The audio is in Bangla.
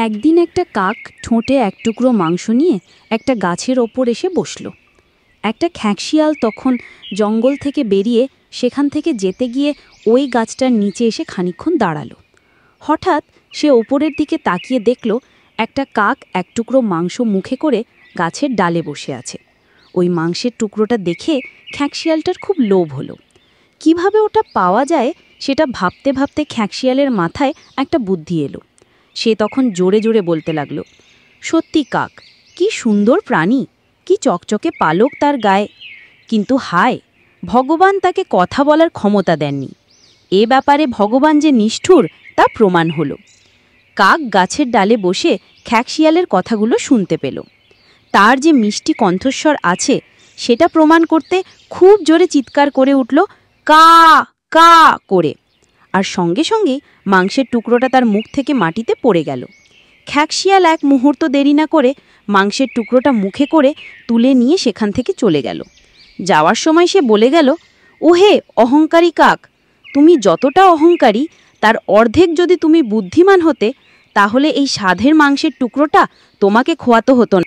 একদিন একটা কাক ঠোঁটে এক টুকরো মাংস নিয়ে একটা গাছের ওপর এসে বসল। একটা খ্যাঁকশিয়াল তখন জঙ্গল থেকে বেরিয়ে সেখান থেকে যেতে গিয়ে ওই গাছটার নিচে এসে খানিকক্ষণ দাঁড়ালো। হঠাৎ সে ওপরের দিকে তাকিয়ে দেখল একটা কাক এক টুকরো মাংস মুখে করে গাছের ডালে বসে আছে। ওই মাংসের টুকরোটা দেখে খ্যাঁকশিয়ালটার খুব লোভ হলো। কিভাবে ওটা পাওয়া যায় সেটা ভাবতে ভাবতে খ্যাঁকশিয়ালের মাথায় একটা বুদ্ধি এলো। সে তখন জোরে জোরে বলতে লাগলো, সত্যি কাক, কি সুন্দর প্রাণী, কি চকচকে পালক তার গায়ে। কিন্তু হায়, ভগবান তাকে কথা বলার ক্ষমতা দেননি। এ ব্যাপারে ভগবান যে নিষ্ঠুর তা প্রমাণ হলো। কাক গাছের ডালে বসে খ্যাঁকশিয়ালের কথাগুলো শুনতে পেল। তার যে মিষ্টি কণ্ঠস্বর আছে সেটা প্রমাণ করতে খুব জোরে চিৎকার করে উঠল, কা কা করে। আর সঙ্গে সঙ্গেই মাংসের টুকরোটা তার মুখ থেকে মাটিতে পড়ে গেল। খ্যাঁকশিয়াল এক মুহূর্ত দেরি না করে মাংসের টুকরোটা মুখে করে তুলে নিয়ে সেখান থেকে চলে গেল। যাওয়ার সময় সে বলে গেল, ওহে অহংকারী কাক, তুমি যতটা অহংকারী তার অর্ধেক যদি তুমি বুদ্ধিমান হতে, তাহলে এই সাধের মাংসের টুকরোটা তোমাকে খোয়াতে হতো না।